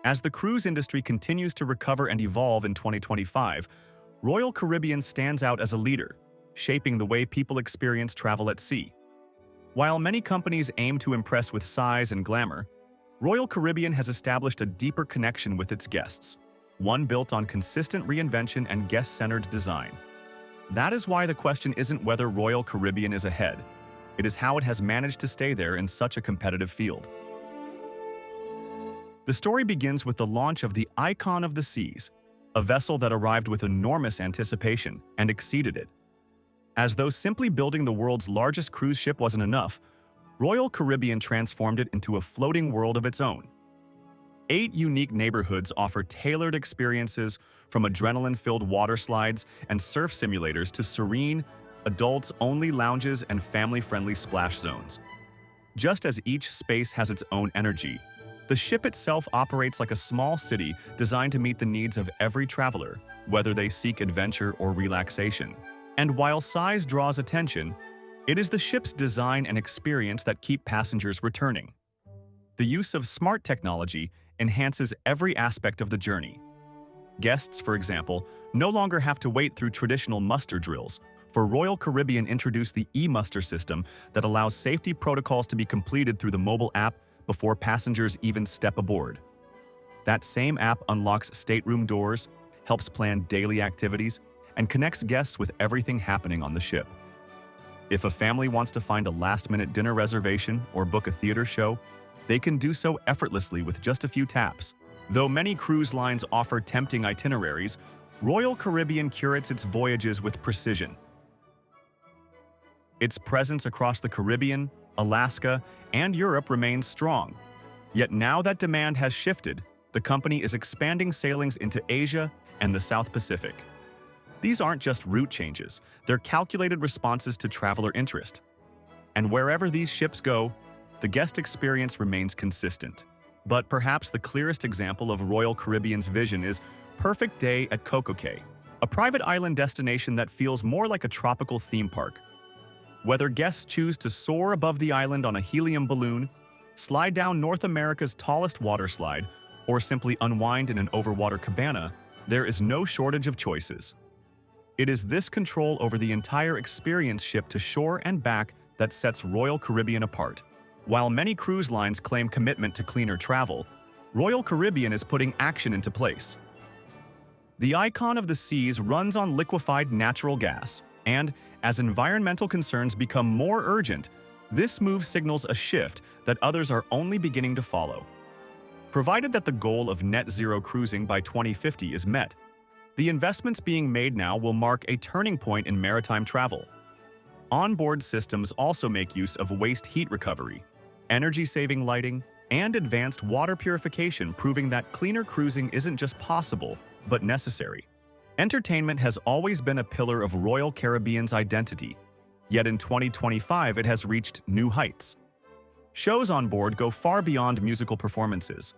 As the cruise industry continues to recover and evolve in 2025, Royal Caribbean stands out as a leader, shaping the way people experience travel at sea. While many companies aim to impress with size and glamour, Royal Caribbean has established a deeper connection with its guests, one built on consistent reinvention and guest-centered design. That is why the question isn't whether Royal Caribbean is ahead. It is how it has managed to stay there in such a competitive field. The story begins with the launch of the Icon of the Seas, a vessel that arrived with enormous anticipation and exceeded it. As though simply building the world's largest cruise ship wasn't enough, Royal Caribbean transformed it into a floating world of its own. 8 unique neighborhoods offer tailored experiences, from adrenaline-filled water slides and surf simulators to serene, adults-only lounges and family-friendly splash zones. Just as each space has its own energy, the ship itself operates like a small city designed to meet the needs of every traveler, whether they seek adventure or relaxation. And while size draws attention, it is the ship's design and experience that keep passengers returning. The use of smart technology enhances every aspect of the journey. Guests, for example, no longer have to wait through traditional muster drills, for Royal Caribbean introduced the e-muster system that allows safety protocols to be completed through the mobile app before passengers even step aboard. That same app unlocks stateroom doors, helps plan daily activities, and connects guests with everything happening on the ship. If a family wants to find a last-minute dinner reservation or book a theater show, they can do so effortlessly with just a few taps. Though many cruise lines offer tempting itineraries, Royal Caribbean curates its voyages with precision. Its presence across the Caribbean, Alaska, and Europe remains strong. Yet now that demand has shifted, the company is expanding sailings into Asia and the South Pacific. These aren't just route changes, they're calculated responses to traveler interest. And wherever these ships go, the guest experience remains consistent. But perhaps the clearest example of Royal Caribbean's vision is Perfect Day at Coco Cay, a private island destination that feels more like a tropical theme park. Whether guests choose to soar above the island on a helium balloon, slide down North America's tallest water slide, or simply unwind in an overwater cabana, there is no shortage of choices. It is this control over the entire experience ship to shore and back that sets Royal Caribbean apart. While many cruise lines claim commitment to cleaner travel, Royal Caribbean is putting action into place. The Icon of the Seas runs on liquefied natural gas, and as environmental concerns become more urgent, this move signals a shift that others are only beginning to follow. Provided that the goal of net zero cruising by 2050 is met, the investments being made now will mark a turning point in maritime travel. Onboard systems also make use of waste heat recovery, energy-saving lighting, and advanced water purification, proving that cleaner cruising isn't just possible, but necessary. Entertainment has always been a pillar of Royal Caribbean's identity, yet in 2025 it has reached new heights. Shows on board go far beyond musical performances.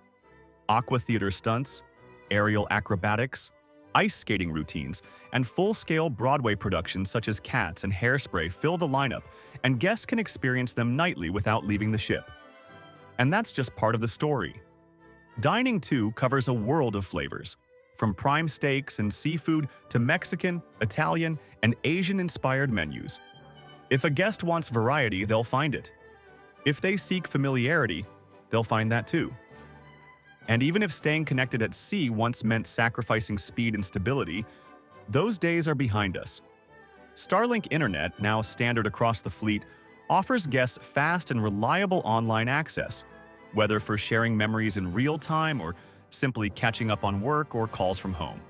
Aqua theater stunts, aerial acrobatics, ice skating routines, and full-scale Broadway productions such as Cats and Hairspray fill the lineup, and guests can experience them nightly without leaving the ship. And that's just part of the story. Dining, too, covers a world of flavors, from prime steaks and seafood to Mexican, Italian, and Asian-inspired menus. If a guest wants variety, they'll find it. If they seek familiarity, they'll find that too. And even if staying connected at sea once meant sacrificing speed and stability, those days are behind us. Starlink Internet, now standard across the fleet, offers guests fast and reliable online access, whether for sharing memories in real time or simply catching up on work or calls from home.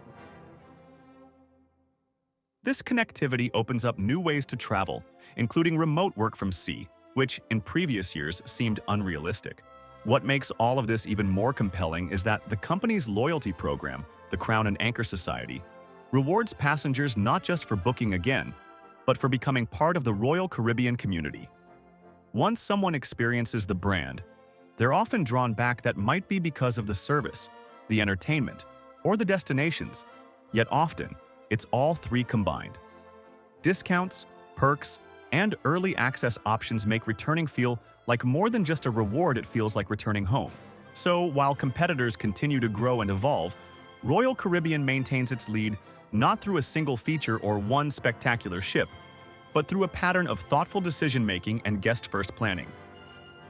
This connectivity opens up new ways to travel, including remote work from sea, which in previous years seemed unrealistic. What makes all of this even more compelling is that the company's loyalty program, the Crown and Anchor Society, rewards passengers not just for booking again, but for becoming part of the Royal Caribbean community. Once someone experiences the brand, they're often drawn back. That might be because of the service, the entertainment, or the destinations, yet often, it's all three combined. Discounts, perks, and early access options make returning feel like more than just a reward. It feels like returning home. So, while competitors continue to grow and evolve, Royal Caribbean maintains its lead not through a single feature or one spectacular ship, but through a pattern of thoughtful decision-making and guest-first planning.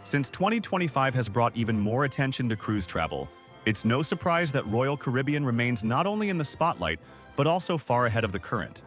Since 2025 has brought even more attention to cruise travel, it's no surprise that Royal Caribbean remains not only in the spotlight, but also far ahead of the current.